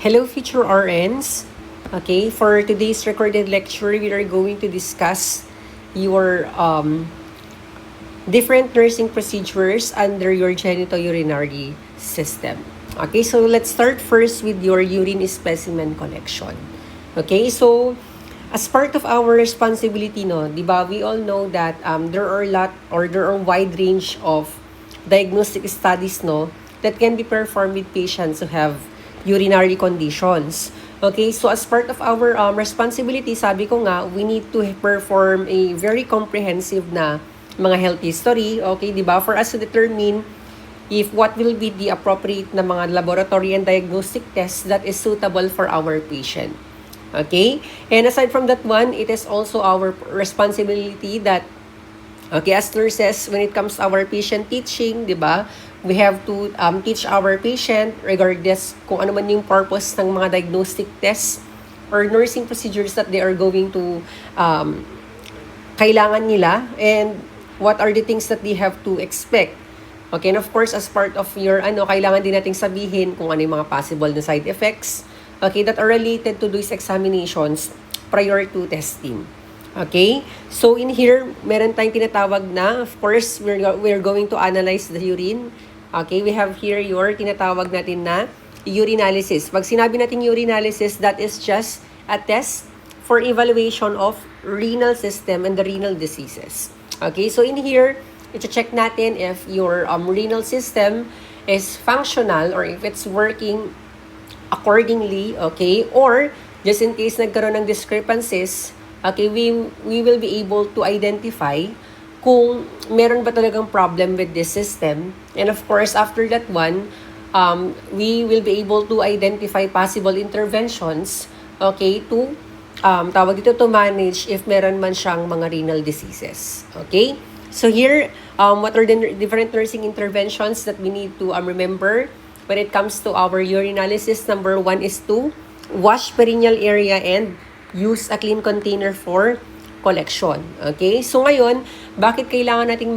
Hello, future RNs. Okay, for today's recorded lecture, we are going to discuss your different nursing procedures under your genitourinary system. Okay, so let's start first with your urine specimen collection. Okay, so as part of our responsibility, no, di ba, we all know that there are wide range of diagnostic studies, no, that can be performed with patients who have urinary conditions. Okay, so as part of our responsibility, sabi ko nga, we need to perform a very comprehensive na mga health history, okay, di ba, for us to determine if what will be the appropriate na mga laboratory and diagnostic tests that is suitable for our patient. Okay, and aside from that one, it is also our responsibility that, okay, as nurses, when it comes to our patient teaching, di ba, we have to teach our patient regardless kung ano man yung purpose ng mga diagnostic tests or nursing procedures that they are going to kailangan nila, and what are the things that they have to expect. Okay, and of course, as part of your kailangan din nating sabihin kung ano yung mga possible na side effects, okay, that are related to these examinations prior to testing. Okay, so in here, meron tayong tinatawag na, of course, we're going to analyze the urine. Okay, we have here your tinatawag natin na urinalysis. Pag sinabi natin urinalysis, that is just a test for evaluation of renal system and the renal diseases. Okay, so in here, ito-check natin if your renal system is functional or if it's working accordingly, okay, or just in case nagkaroon ng discrepancies, okay, we will be able to identify kung meron ba talagang problem with this system. And of course, after that one, we will be able to identify possible interventions, okay, to to manage if meron man siyang mga renal diseases. Okay? So here, what are the different nursing interventions that we need to remember when it comes to our urinalysis? Number 1 is to wash perineal area and use a clean container for collection. Okay? So ngayon, bakit kailangan nating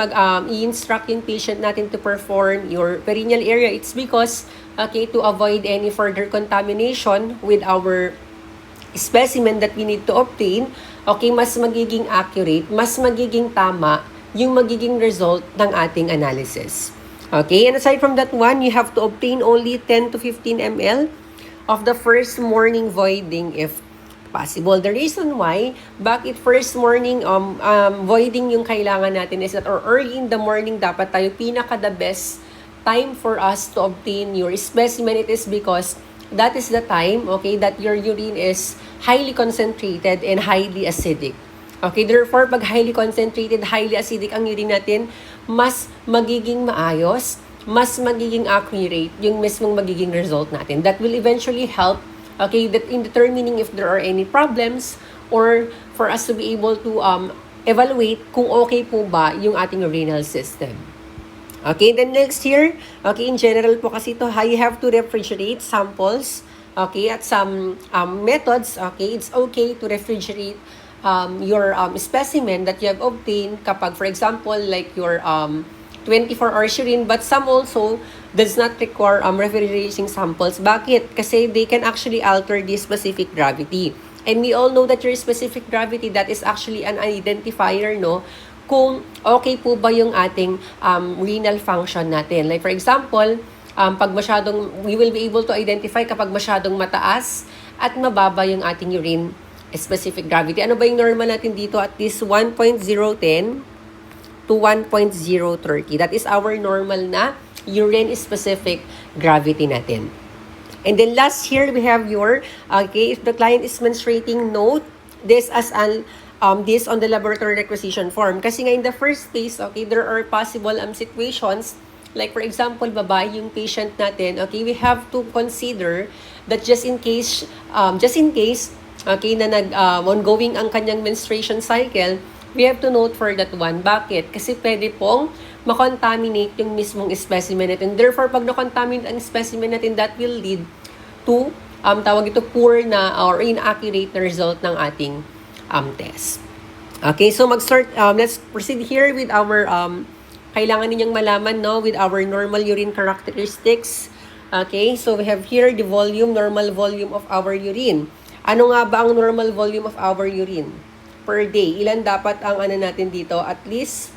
i-instruct yung patient natin to perform your perineal area? It's because, okay, to avoid any further contamination with our specimen that we need to obtain, okay, mas magiging accurate, mas magiging tama yung magiging result ng ating analysis. Okay? And aside from that one, you have to obtain only 10 to 15 ml of the first morning voiding if possible. The reason why, bakit first morning voiding yung kailangan natin is that, or early in the morning, dapat tayo the best time for us to obtain your specimen. It is because that is the time, okay, that your urine is highly concentrated and highly acidic. Okay, therefore, pag highly concentrated, highly acidic ang urine natin, mas magiging maayos, mas magiging accurate yung mismong magiging result natin. That will eventually help, okay, that in determining if there are any problems or for us to be able to evaluate kung okay po ba yung ating renal system. Okay, then next here, okay, in general po kasi ito, you have to refrigerate samples, okay, at some methods, okay, it's okay to refrigerate your specimen that you have obtained kapag, for example, like your 24-hour urine, but some also does not require refrigerating samples. Bakit? Kasi they can actually alter the specific gravity. And we all know that your specific gravity, that is actually an identifier, no? Kung okay po ba yung ating renal function natin. Like for example, we will be able to identify kapag masyadong mataas at mababa yung ating urine specific gravity. Ano ba yung normal natin dito? At least 1.010 to 1.030. That is our normal na urine specific gravity natin. And then last here, we have your, okay, if the client is menstruating, note this as an this on the laboratory requisition form. Kasi nga in the first case, okay, there are possible situations, like for example, babae yung patient natin, okay, we have to consider that just in case, okay, na ongoing ang kanyang menstruation cycle, we have to note for that one. Bakit? Kasi pwede pong makontaminate yung mismong specimen natin. Therefore, pag na-contaminate ang specimen natin, that will lead to, poor na or inaccurate na result ng ating test. Okay, so let's proceed here with our, kailangan ninyong malaman, no, with our normal urine characteristics. Okay, so we have here the volume, normal volume of our urine. Ano nga ba ang normal volume of our urine per day? Ilan dapat ang ano natin dito? At least,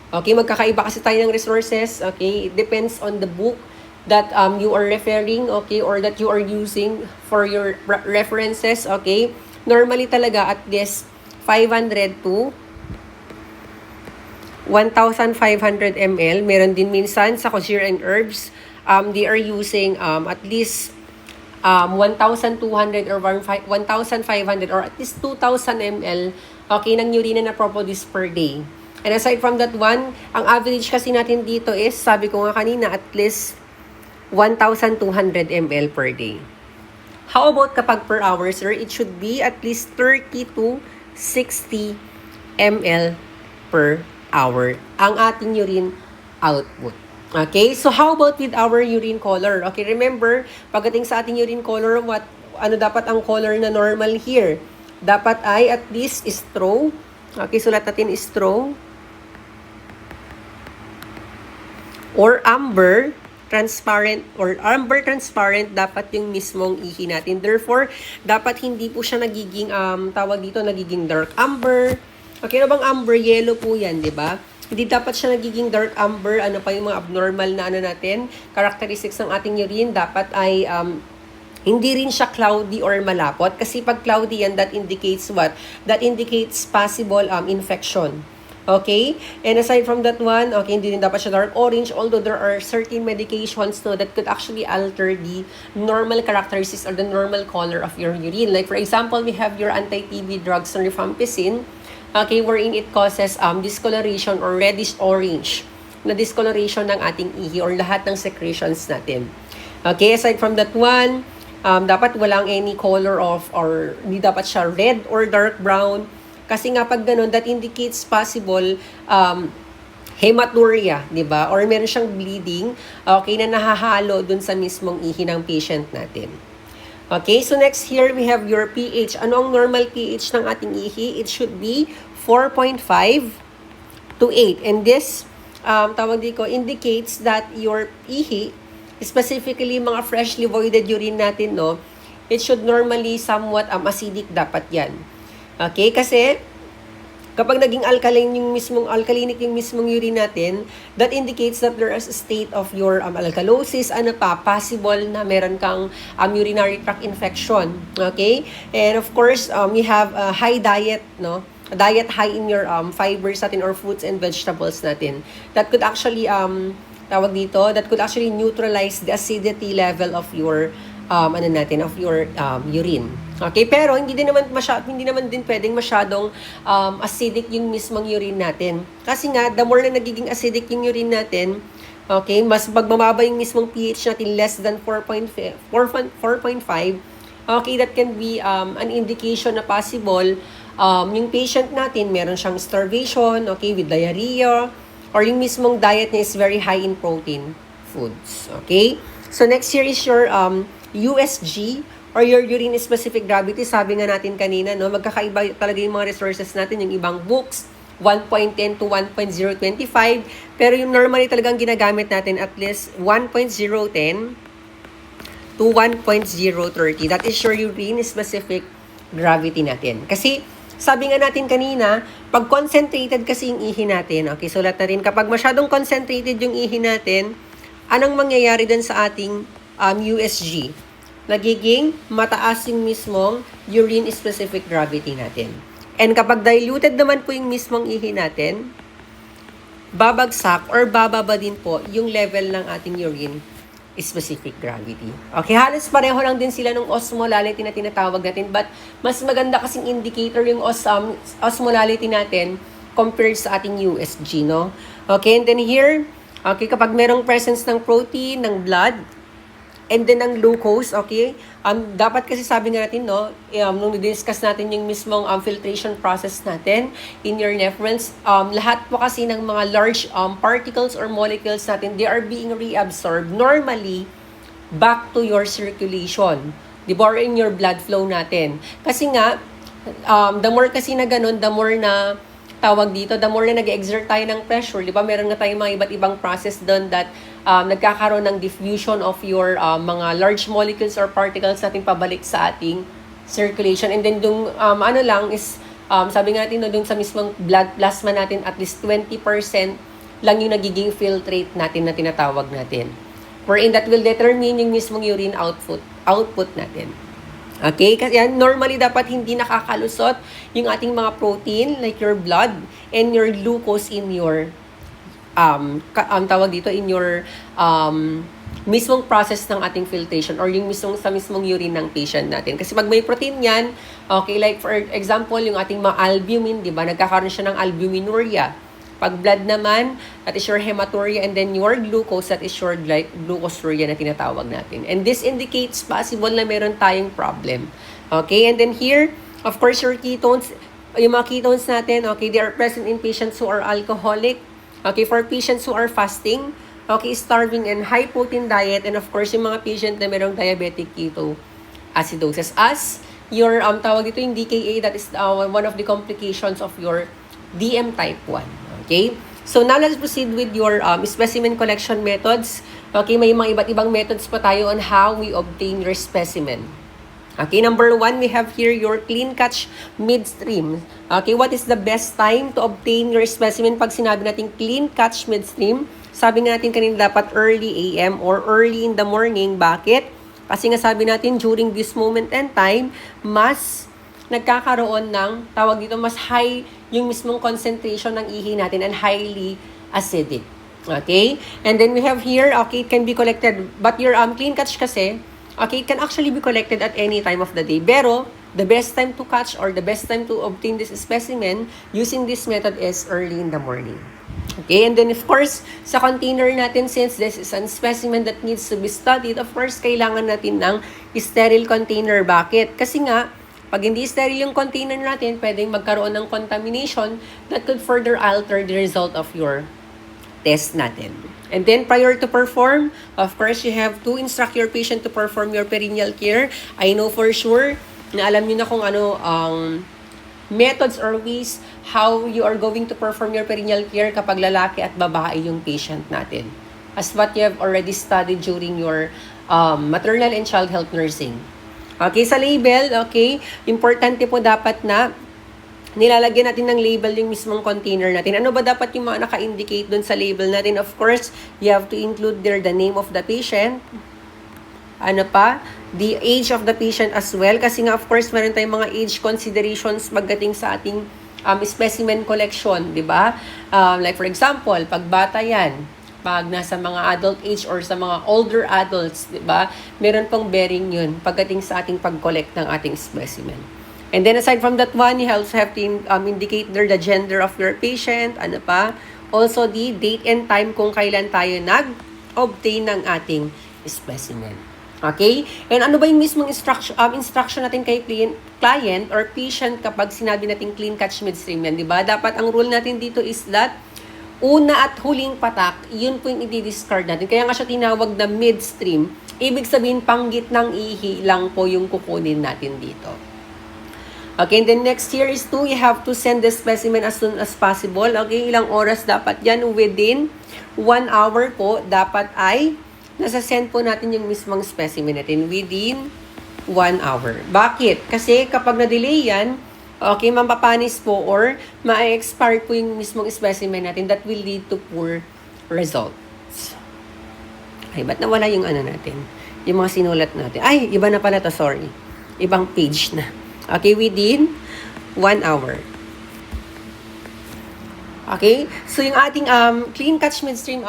okay, magkakaiba kasi tayo ng resources. Okay, it depends on the book that you are referring, okay, or that you are using for your references. Okay, normally talaga at least 500 to 1,500 ml. Meron din minsan sa Kosher and Herbs, they are using at least 1,200 or 1,500 or at least 2,000 ml, okay, ng urine na produce per day. And aside from that one, ang average kasi natin dito is, sabi ko nga kanina, at least 1,200 ml per day. How about kapag per hour, sir? It should be at least 30 to 60 ml per hour ang ating urine output. Okay, so how about with our urine color? Okay, remember, pagdating sa ating urine color, ano dapat ang color na normal here? Dapat ay at least straw. Okay, sulat natin straw. Or amber transparent dapat yung mismong ihi natin. Therefore, dapat hindi po siya nagiging tawag dito nagiging dark amber. Okay na bang amber? Yellow po 'yan, 'di ba? Hindi dapat siya nagiging dark amber. Ano pa yung mga abnormal na ano natin, characteristics ng ating urine, dapat ay hindi rin siya cloudy or malapot. Kasi pag cloudy yan, that indicates what? That indicates possible infection. Okay? And aside from that one, okay, hindi rin dapat siya dark orange, although there are certain medications no, that could actually alter the normal characteristics or the normal color of your urine. Like for example, we have your anti-TB drugs, rifampicin, okay, wherein it causes discoloration or reddish orange na discoloration ng ating ihi or lahat ng secretions natin. Okay, aside from that one, dapat walang any color of or hindi dapat siya red or dark brown. Kasi nga pag ganun, that indicates possible hematuria, di ba? Or meron siyang bleeding, okay, na nahahalo dun sa mismong ihi ng patient natin. Okay, so next here we have your pH. Ano ang normal pH ng ating ihi? It should be 4.5 to 8. And this, tawag dito, indicates that your ihi, specifically mga freshly voided urine natin, no, it should normally somewhat acidic dapat yan. Okay, kasi kapag naging alkaline yung mismong alkalinic yung mismong urine natin, that indicates that there is a state of your alkalosis, ano pa, possible na meron kang urinary tract infection. Okay? And of course, we have a high diet, no? A diet high in your fibers natin or fruits and vegetables natin. That could actually tawag dito, that could actually neutralize the acidity level of your of your urine. Okay, pero hindi naman din pwedeng masyadong acidic yung mismong urine natin. Kasi nga, the more na nagiging acidic yung urine natin, okay, mas magbababa yung mismong pH natin less than 4.5, okay, that can be an indication na possible yung patient natin meron siyang starvation, okay, with diarrhea, or yung mismong diet niya is very high in protein foods. Okay? So next here is your USG or your urine specific gravity. Sabi nga natin kanina, no, magkakaiba talaga yung mga resources natin, yung ibang books 1.10 to 1.025, pero yung normally talagang ginagamit natin at least 1.010 to 1.030. That is your urine specific gravity natin. Kasi sabi nga natin kanina, pag concentrated kasi yung ihi natin, okay, sulat na rin, kapag masyadong concentrated yung ihi natin, anong mangyayari dun sa ating USG? Nagiging mataas yung mismong urine specific gravity natin. And kapag diluted naman po yung mismong ihi natin, babagsak or bababa din po yung level ng ating urine specific gravity. Okay, halos pareho lang din sila ng osmolality na tinatawag natin, but mas maganda kasing indicator yung osmolality natin compared sa ating USG, no? Okay, and then here, okay, kapag merong presence ng protein, ng blood, and then ang glucose, okay? Dapat kasi sabi nga natin, no, nung discuss natin yung mismong filtration process natin in your reference, lahat po kasi ng mga large particles or molecules natin, they are being reabsorbed normally back to your circulation. Di ba? Or in your blood flow natin. Kasi nga, the more kasi na ganun, the more na tawag dito, the more na nag-exert tayo ng pressure, di ba? Meron nga tayong mga iba't ibang process doon that nagkakaroon ng diffusion of your mga large molecules or particles natin pabalik sa ating circulation. And then yung ano lang is, sabi nga natin no, dun sa mismong blood plasma natin, at least 20% lang yung nagiging filtrate natin na tinatawag natin. Wherein that will determine yung mismong urine output natin. Okay? Kasi yan, normally dapat hindi nakakalusot yung ating mga protein like your blood and your glucose in your tawag dito, in your mismong process ng ating filtration or yung sa mismong urine ng patient natin. Kasi pag may protein yan, okay, like for example, yung ating mga albumin, di ba? Nagkakaroon siya ng albuminuria. Pag blood naman, that is your hematuria, and then your glucose, that is your glucosuria na tinatawag natin. And this indicates possible na meron tayong problem. Okay, and then here, of course, your ketones, yung mga ketones natin, okay, they are present in patients who are alcoholic. Okay, for patients who are fasting, okay, starving and high protein diet, and of course, yung mga patient na merong diabetic ketoacidosis. As your, tawag dito yung DKA, that is one of the complications of your DM type 1. Okay? So now let's proceed with your specimen collection methods. Okay, may mga iba't ibang methods pa tayo on how we obtain your specimen. Okay, number 1, we have here your clean catch midstream. Okay, what is the best time to obtain your specimen? Pag sinabi natin clean catch midstream, sabi nga natin kanina dapat early AM or early in the morning. Bakit? Kasi nga sabi natin during this moment and time, mas nagkakaroon ng, tawag dito, mas high yung mismong concentration ng ihi natin and highly acidic. Okay? And then we have here, okay, it can be collected. But your clean catch kasi, okay, it can actually be collected at any time of the day. Pero, the best time to catch or the best time to obtain this specimen using this method is early in the morning. Okay, and then of course, sa container natin, since this is a specimen that needs to be studied, of course, kailangan natin ng sterile container. Bakit? Kasi nga, pag hindi sterile yung container natin, pwedeng magkaroon ng contamination that could further alter the result of your test natin. And then, prior to perform, of course, you have to instruct your patient to perform your perineal care. I know for sure na alam niyo na kung ano ang methods or ways how you are going to perform your perineal care kapag lalaki at babae yung patient natin. As what you have already studied during your maternal and child health nursing. Okay, sa label, okay, importante po dapat na nilalagyan natin ng label yung mismong container natin. Ano ba dapat yung mga naka-indicate dun sa label natin? Of course, you have to include there the name of the patient. Ano pa? The age of the patient as well. Kasi nga, of course, meron tayong mga age considerations pagdating sa ating specimen collection, di ba? Like for example, pag bata yan, pag nasa mga adult age or sa mga older adults, di ba? Meron pong bearing yun pagdating sa ating pag-collect ng ating specimen. And then aside from that one, you also have to indicate there the gender of your patient, ano pa? Also the date and time kung kailan tayo nag-obtain ng ating specimen. Okay? And ano ba yung mismong instruction natin kay client or patient kapag sinabi natin clean catch midstream yan, di ba? Dapat ang rule natin dito is that una at huling patak, yun po yung i-discard natin. Kaya nga siya tinawag na midstream. Ibig sabihin, panggit ng ihi lang po yung kukunin natin dito. Okay, and then next here is you have to send the specimen as soon as possible. Okay, ilang oras dapat yan? Within 1 hour po, dapat ay nasa-send po natin yung mismong specimen natin within 1 hour. Bakit? Kasi kapag na-delay yan, okay, mapapanis po or ma-expire po yung mismong specimen natin that will lead to poor results. Ay, ba't nawala yung ano natin? Yung mga sinulat natin. Ay, iba na pala to, sorry. Ibang page na. Okay, within 1 hour. Okay, so yung ating clean catch midstream,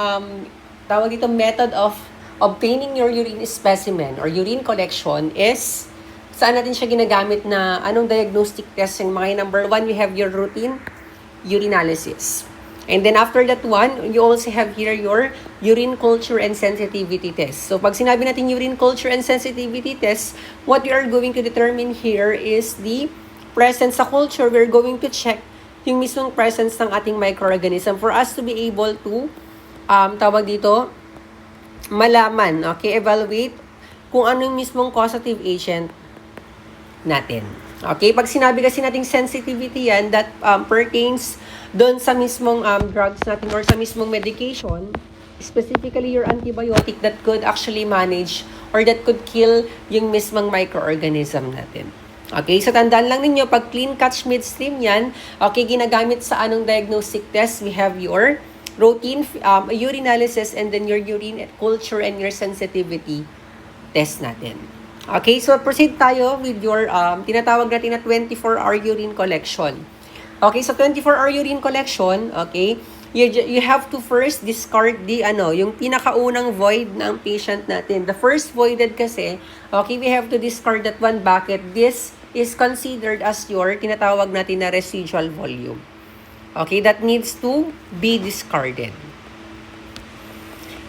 tawag dito method of obtaining your urine specimen or urine collection is saan natin siya ginagamit na anong diagnostic test? Yung mga number 1, we have your routine urinalysis. And then after that one, you also have here your urine culture and sensitivity test. So pag sinabi natin urine culture and sensitivity test, what we are going to determine here is the presence sa culture. We're going to check yung mismong presence ng ating microorganism for us to be able to, tawag dito, malaman, okay, evaluate kung ano yung mismong causative agent natin. Okay, pag sinabi kasi nating sensitivity yan, that pertains doon sa mismong drugs natin or sa mismong medication, specifically your antibiotic that could actually manage or that could kill yung mismong microorganism natin. Okay, so tandaan lang ninyo, pag clean catch midstream yan, okay, ginagamit sa anong diagnostic test, we have your routine urinalysis and then your urine culture and your sensitivity test natin. Okay, so proceed tayo with your tinatawag natin na 24-hour urine collection. Okay, so 24-hour urine collection, okay, you have to first discard yung pinakaunang void ng patient natin. The first voided kasi, okay, we have to discard that one bucket. This is considered as your tinatawag natin na residual volume. Okay, that needs to be discarded.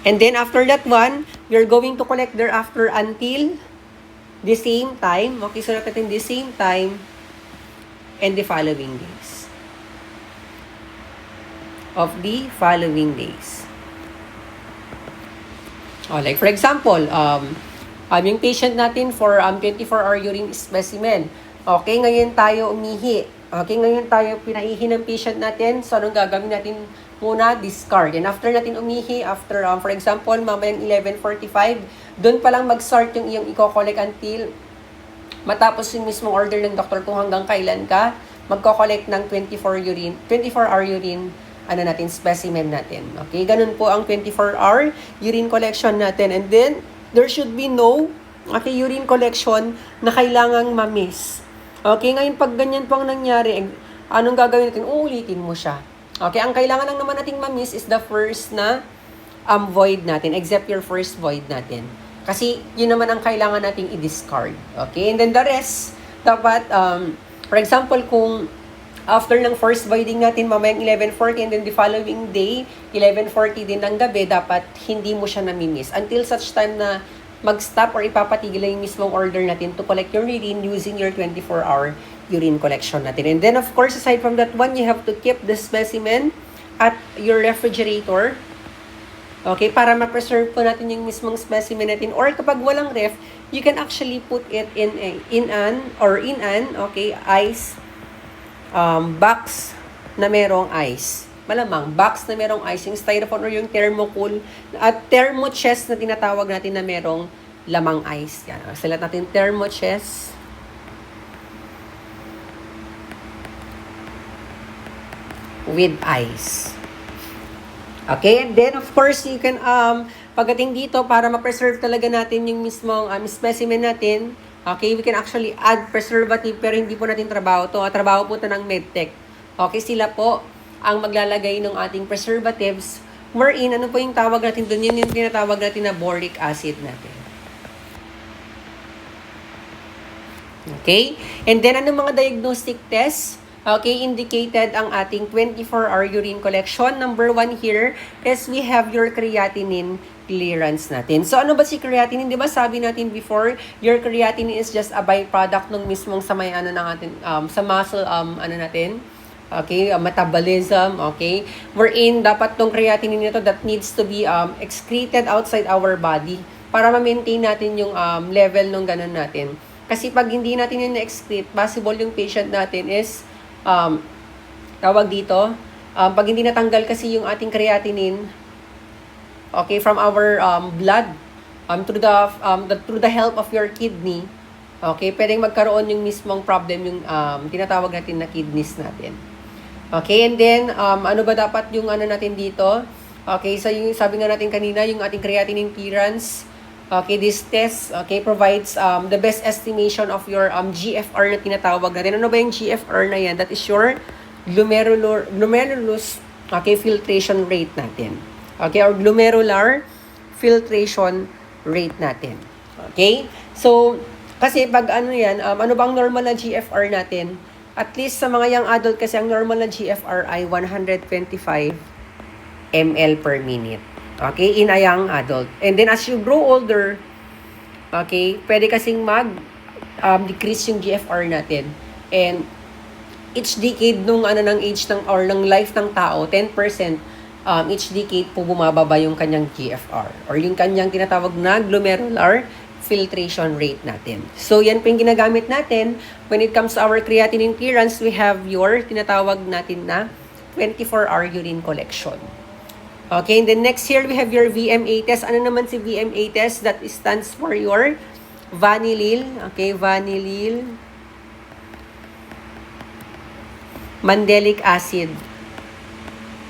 And then after that one, you're going to collect thereafter until the same time. Okay, so natin the same time and the following days. Of the following days. Oh, like for example, yung patient natin for 24-hour urine specimen. Okay, ngayon tayo umihi. Okay, ngayon tayo pinaihi ng patient natin. So, anong gagawin natin muna? Discard. And after natin umihi, after, for example, mamayang 11:45, doon pa lang mag-start yung iyong i-collect until matapos yung mismong order ng doktor kung hanggang kailan ka magko-collect ng 24-hour urine specimen natin. Okay, ganun po ang 24-hour urine collection natin. And then, there should be no urine collection na kailangang ma-miss. Okay, ngayon pag ganyan po ang nangyari, anong gagawin natin? Uulitin mo siya. Okay, ang kailangan lang naman nating ma-miss is the first na void natin, except your first void natin. Kasi yun naman ang kailangan nating i-discard. Okay, and then the rest, dapat, for example, kung after ng first voiding natin, mamayang 11:40 and then the following day, 11:40 din ng gabi, dapat hindi mo siya namimiss. Until such time na mag-stop or ipapatigil yung mismong order natin to collect your urine using your 24-hour urine collection natin. And then, of course, aside from that one, you have to keep the specimen at your refrigerator. Okay, para ma-preserve po natin yung mismong specimen natin. Or kapag walang ref, you can actually put it in an ice box na merong ice. Malamang, box na merong ice, yung styrofoam or yung thermocool at thermochest na tinatawag natin na merong lamang ice. Yan. Salat natin thermochest. With ice. Okay, and then of course, you can, pagdating dito, para ma-preserve talaga natin yung mismong specimen natin, okay, we can actually add preservative pero hindi po natin trabaho to. Trabaho po ito ng medtech. Okay, sila po ang maglalagay ng ating preservatives wherein, ano po yung tawag natin doon? Yun yung tinatawag natin na boric acid natin. Okay? And then, ano mga diagnostic tests? Okay, indicated ang ating 24-hour urine collection. Number 1 here is we have your creatinine clearance natin. So, ano ba si creatinine? Di ba sabi natin before, your creatinine is just a byproduct ng mismong sa may ng atin, sa muscle, natin, okay, metabolism, okay, wherein dapat tong creatinine nito that needs to be excreted outside our body para ma-maintain natin yung level ng ganun natin. Kasi pag hindi natin yung na-excrete, possible yung patient natin is tawag dito, pag hindi natanggal kasi yung ating creatinine, okay, from our blood, through the help of your kidney, okay, pwedeng magkaroon yung mismong problem yung tinatawag natin na kidneys natin. Okay, and then, ano ba dapat yung natin dito? Okay, so yung sabi nga natin kanina, yung ating creatinine clearance, okay, this test, okay, provides the best estimation of your GFR na tinatawag natin. Ano ba yung GFR na yan? That is your glomerulus, okay, filtration rate natin. Okay, or glomerular filtration rate natin. Okay? So, kasi pag ano bang normal na GFR natin? At least sa mga young adult kasi ang normal na GFR ay 125 ml per minute. Okay, in a young adult. And then as you grow older, okay, pwede kasing decrease yung GFR natin. And each decade ng age ng life ng tao, 10%, each decade po bumababa yung kanyang GFR or yung kanyang tinatawag na glomerular filtration rate natin. So, yan po yung ginagamit natin. When it comes to our creatinine clearance, we have your tinatawag natin na 24-hour urine collection. Okay, and then next here, we have your VMA test. Ano naman si VMA test? That stands for your vanillin. Okay, vanillin mandelic acid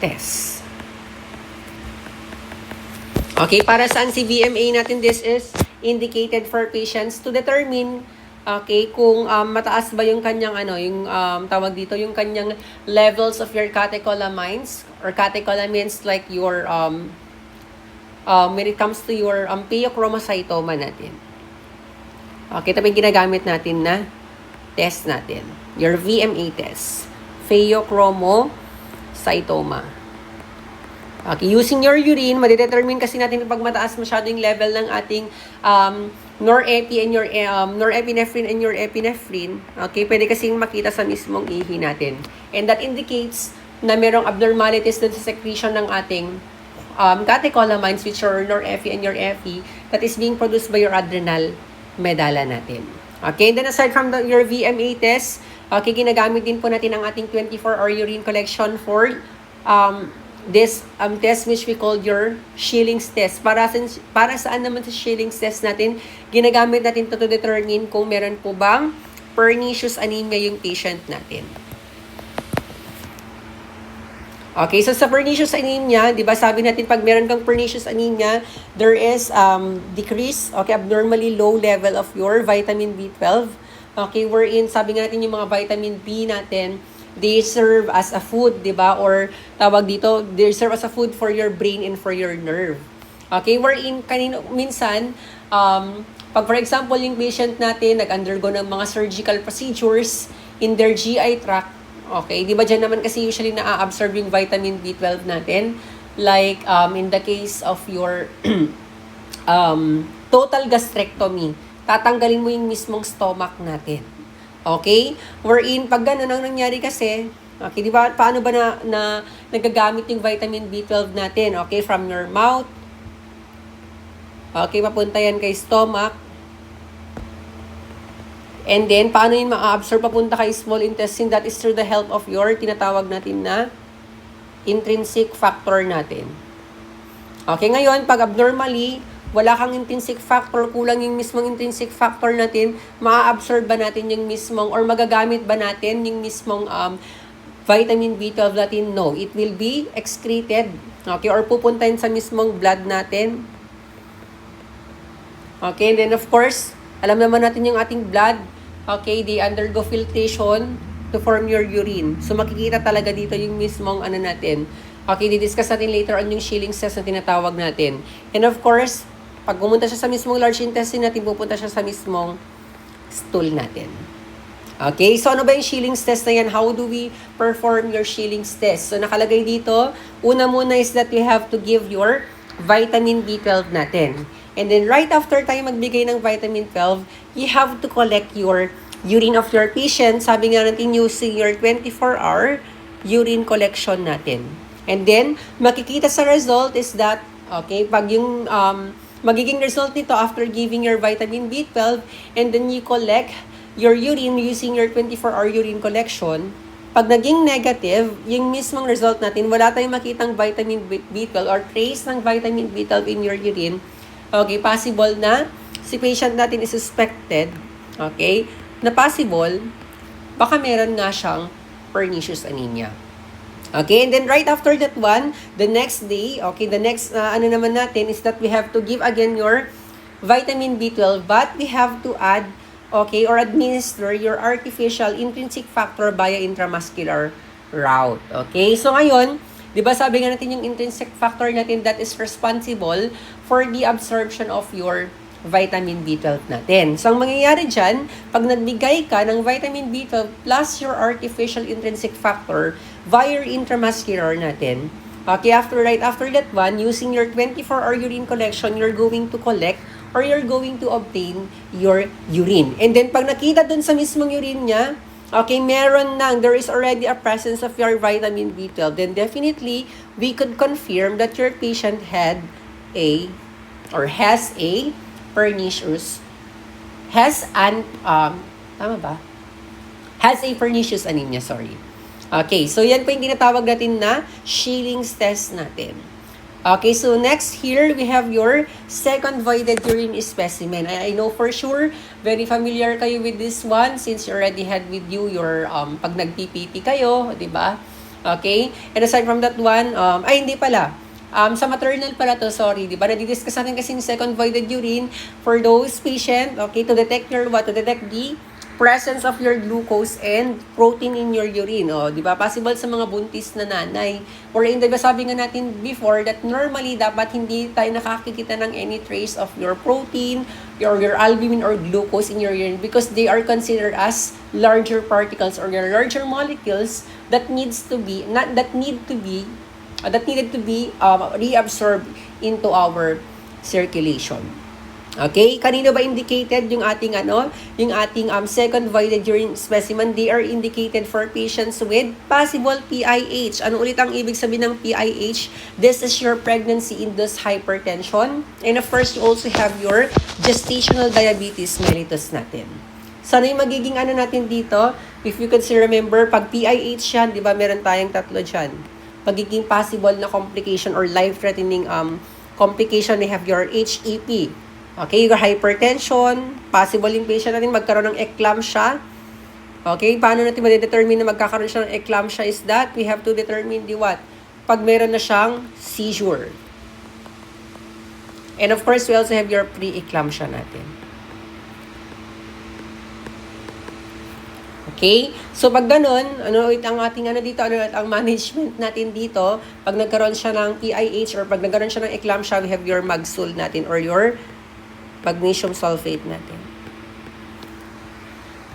test. Okay, para saan si VMA natin? This is indicated for patients to determine kung mataas ba yung kanyang tawag dito, yung kanyang levels of your catecholamines or catecholamines like your when it comes to your pheochromocytoma natin. Okay, ito yung ginagamit natin na test natin. Your VMA test. Pheochromocytoma. Okay, using your urine, madedetermine kasi natin pag mataas masyado yung level ng ating norepinephrine and your epinephrine. Okay, pwede kasing makita sa mismong ihi natin. And that indicates na merong abnormalities dun sa secretion ng ating catecholamines, which are norepi and your epi, that is being produced by your adrenal medulla natin. Okay, and then aside from your VMA test, okay, ginagamit din po natin ang ating 24-hour urine collection for this test which we call your Schilling's test. Para saan naman sa Schilling's test natin? Ginagamit natin to determine kung meron po bang pernicious anemia yung patient natin. Okay, so sa pernicious anemia, di ba sabi natin pag meron kang pernicious anemia, there is decrease, okay, abnormally low level of your vitamin B12. Okay, wherein sabi nga natin yung mga vitamin B natin, they serve as a food, di ba? Or tawag dito, they serve as a food for your brain and for your nerve. Okay, wherein minsan, pag for example, yung patient natin nag-undergo ng mga surgical procedures in their GI tract, okay, di ba dyan naman kasi usually na-absorb yung vitamin B12 natin? Like, in the case of your total gastrectomy, tatanggalin mo yung mismong stomach natin. Okay? Wherein, pag gano'n ang nangyari kasi, okay, di ba, paano ba na nagagamit yung vitamin B12 natin? Okay, from your mouth. Okay, papunta yan kay stomach. And then, paano yun ma-absorb papunta kay small intestine? That is through the help of your, tinatawag natin na intrinsic factor natin. Okay, ngayon, pag abnormally, wala kang intrinsic factor, kulang yung mismong intrinsic factor natin, ma-absorb ba natin yung mismong, or magagamit ba natin yung mismong vitamin B12 natin? No, it will be excreted. Okay, or pupuntahin sa mismong blood natin. Okay, and then of course, alam naman natin yung ating blood, okay, they undergo filtration to form your urine. So makikita talaga dito yung mismong natin. Okay, di-discuss natin later on yung Schilling's test na tinatawag natin. And of course, pag pumunta siya sa mismong large intestine natin, pupunta siya sa mismong stool natin. Okay, so ano ba yung Schilling's test na yan? How do we perform your Schilling's test? So nakalagay dito, una muna is that you have to give your vitamin B12 natin. And then right after tayo magbigay ng vitamin 12, you have to collect your urine of your patient. Sabi nga natin using your 24-hour urine collection natin. And then, makikita sa result is that, okay, pag yung magiging result nito after giving your vitamin B12 and then you collect your urine using your 24-hour urine collection, pag naging negative, yung mismong result natin, wala tayong makitang vitamin B12 or trace ng vitamin B12 in your urine, okay, possible na si patient natin is suspected, okay, na possible, baka meron nga siyang pernicious anemia. Okay, and then right after that one, the next day, okay, the next naman natin is that we have to give again your vitamin B12, but we have to add, okay, or administer your artificial intrinsic factor via intramuscular route. Okay, so ngayon, di ba sabi nga natin yung intrinsic factor natin that is responsible for the absorption of your vitamin B12 natin. So, ang mangyayari dyan, pag nagbigay ka ng vitamin B12 plus your artificial intrinsic factor via intramuscular natin, okay, right after that one, using your 24-hour urine collection, you're going to collect or you're going to obtain your urine. And then, pag nakita dun sa mismong urine niya, okay, there is already a presence of your vitamin B12, then definitely, we could confirm that your patient has a pernicious anemia, sorry. Okay, so yan po yung tinatawag natin na Schilling's test natin. Okay, so next here, we have your second voided urine specimen. I know for sure, very familiar kayo with this one since you already had with you your pag nag-PPT kayo, di ba? Okay, and aside from that one, ay hindi pala. Sa maternal pala to, sorry, di ba? Nadidiscuss natin kasi yung second voided urine for those patient, okay, to detect your what? To detect the presence of your glucose and protein in your urine. O, di ba? Possible sa mga buntis na nanay. Or in the sabi nga natin before that normally dapat hindi tayo nakakikita ng any trace of your protein, your albumin or glucose in your urine because they are considered as larger particles or your larger molecules that needed to be reabsorbed into our circulation. Okay, kanino ba indicated yung ating second voided urine specimen? They are indicated for patients with possible PIH. Ano ulit ang ibig sabihin ng PIH? This is your pregnancy-induced hypertension. And of course, you also have your gestational diabetes mellitus natin. So, ano yung magiging natin dito? If you can still remember, pag PIH yan, di ba, meron tayong tatlo dyan. Magiging possible na complication or life-threatening complication, we have your HEP. Okay, your hypertension, possible yung patient natin magkaroon ng eclampsia. Okay, paano natin ma-determine na magkakaroon siya ng eclampsia is that we have to determine the what? Pag meron na siyang seizure. And of course, we also have your pre-eclampsia natin. Okay? So, pag ganun, ano ang ating dito, ano ang management natin dito, pag nagkaroon siya ng PIH or pag nagkaroon siya ng eclampsia, we have your Magsul natin or your magnesium sulfate natin.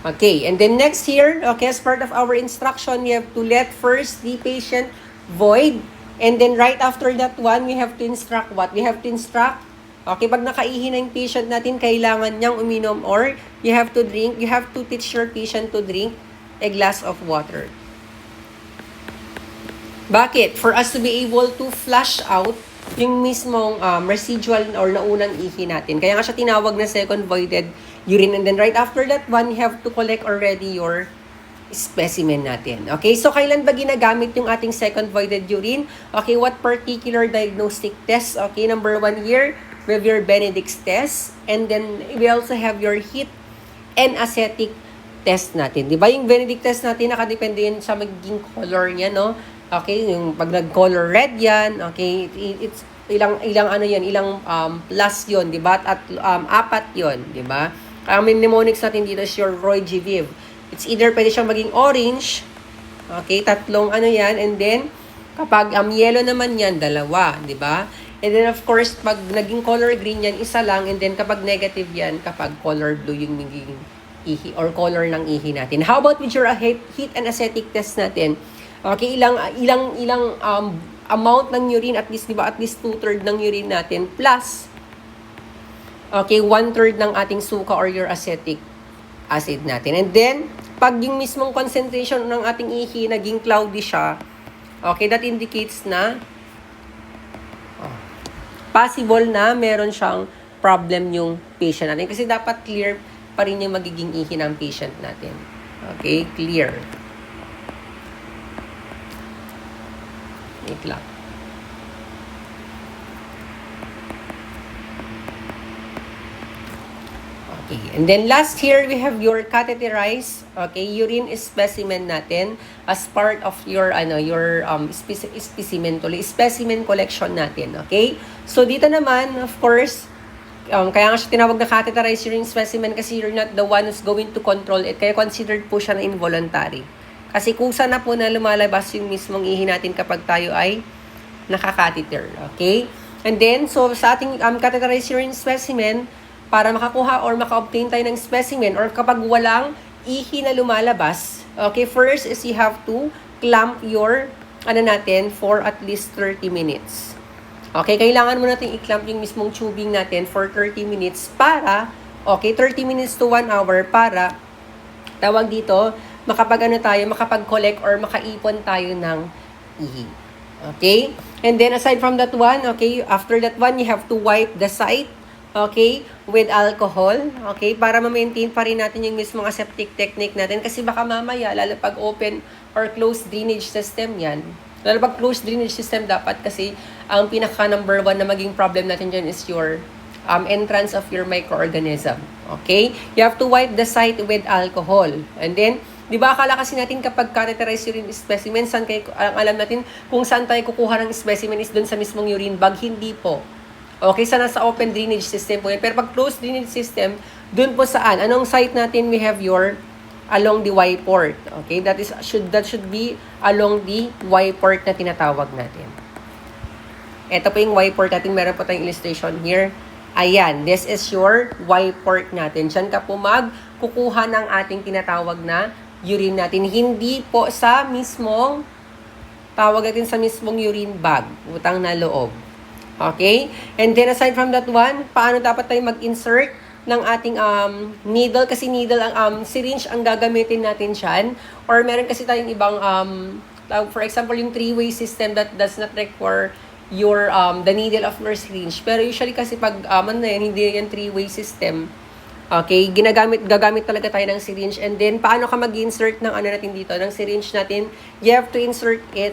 Okay, and then next here, okay, as part of our instruction, we have to let first the patient void, and then right after that one, we have to instruct what? We have to instruct, okay, pag nakaihi na yung patient natin, kailangan niyang uminom or you have to teach your patient to drink a glass of water. Bakit? For us to be able to flush out yung mismong residual or naunang ihi natin. Kaya nga siya tinawag na second voided urine. And then right after that one, you have to collect already your specimen natin. Okay, so kailan ba ginagamit yung ating second voided urine? Okay, what particular diagnostic test? Okay, number 1 here, we have your Benedict's test. And then we also have your heat and acetic test natin. Di ba yung Benedict test natin, nakadepende yun sa magiging color niya, no? Okay, yung pag nag-color red yan, okay, it's ilang plus yon, di ba? At 4 yon, di ba? Ang mnemonics natin dito is your Roy G. Viv. It's either pwede siyang maging orange, okay, 3 yan, and then kapag yellow naman yan, 2, di ba? And then of course, pag naging color green yan, 1 lang, and then kapag negative yan, kapag color blue yung magiging ihi or color ng ihi natin. How about with your heat and acetic test natin? Okay, ilang amount ng urine, at least, di ba, at least 2/3 ng urine natin, plus, okay, 1/3 ng ating suka or your acetic acid natin. And then, pag yung mismong concentration ng ating ihi, naging cloudy siya, okay, that indicates na, possible na meron siyang problem yung patient natin. Kasi dapat clear pa rin yung magiging ihi ng patient natin. Okay, clear. Wait lang. Okay. And then last here, we have your catheterized, okay, urine specimen natin as part of your specimen collection natin, okay? So dito naman, of course, kaya nga siya tinawag na catheterized urine specimen kasi you're not the one who's going to control it. Kaya considered po siya na involuntary. Kasi kusa na po na lumalabas yung mismong ihi natin kapag tayo ay naka-catheter. Okay? And then, so sa ating catheterized urine specimen, para makakuha or maka-obtain tayo ng specimen or kapag walang ihi na lumalabas, okay, first is you have to clamp your, for at least 30 minutes. Okay, kailangan mo natin i-clamp yung mismong tubing natin for 30 minutes para, okay, 30 minutes to 1 hour para, tawag dito, makapag-collect or makaipon tayo ng ihi. Okay? And then, aside from that one, okay, after that one, you have to wipe the site, okay, with alcohol, okay, para ma-maintain pa rin natin yung mismong aseptic technique natin. Kasi baka mamaya, lalo pag open or closed drainage system yan, Lalo pag closed drainage system, dapat kasi ang pinaka number 1 na maging problem natin dyan is your entrance of your microorganism. Okay? You have to wipe the site with alcohol. And then, di ba akala kasi natin kapag catheterized urine specimen, saan kayo, alam natin kung saan tayo kukuha ng specimen is doon sa mismong urine bag? Hindi po. Okay, sa nasa open drainage system po yan. Pero pag closed drainage system, doon po saan? Anong site natin? We have your along the Y port. Okay, that should be along the Y port na tinatawag natin. Ito po yung Y port natin. Meron po tayong illustration here. Ayan, this is your Y port natin. Diyan ka po magkukuha ng ating tinatawag na urine natin. Hindi po sa mismong, tawag natin sa mismong urine bag, utang na loob. Okay? And then aside from that one, paano dapat tayo mag-insert ng ating needle? Kasi needle, ang syringe ang gagamitin natin dyan. Or meron kasi tayong ibang, for example, yung three-way system that does not require your the needle of your syringe. Pero usually kasi pag hindi yan three-way system. Okay, gagamit talaga tayo ng syringe. And then, paano ka mag-insert ng ano natin dito, ng syringe natin? You have to insert it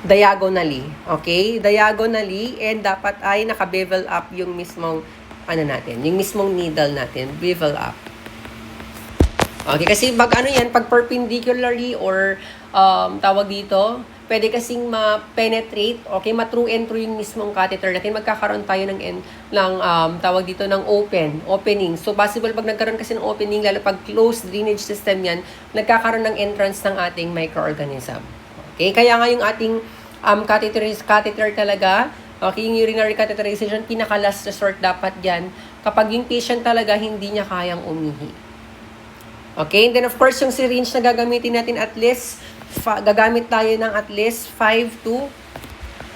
diagonally. Okay? Diagonally, and dapat ay naka-bevel up yung mismong ano natin, yung mismong needle natin, bevel up. Okay, kasi pag perpendicularly or tawag dito, pwede kasing ma-penetrate, okay, ma-through and through yung mismong catheter natin, magkakaroon tayo ng tawag dito ng opening. So possible pag nagkaroon kasi ng opening, lalo pag closed drainage system yan, nagkakaroon ng entrance ng ating microorganism. Okay, kaya nga yung ating catheter talaga, okay, yung urinary catheterization, pinaka-last resort dapat yan kapag yung patient talaga hindi niya kayang umihi. Okay, and then of course, yung syringe na gagamitin natin at least, gagamit tayo ng at least 5 to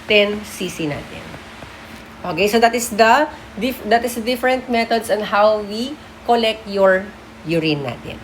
10 cc natin. Okay, so that is the different methods on how we collect your urine natin.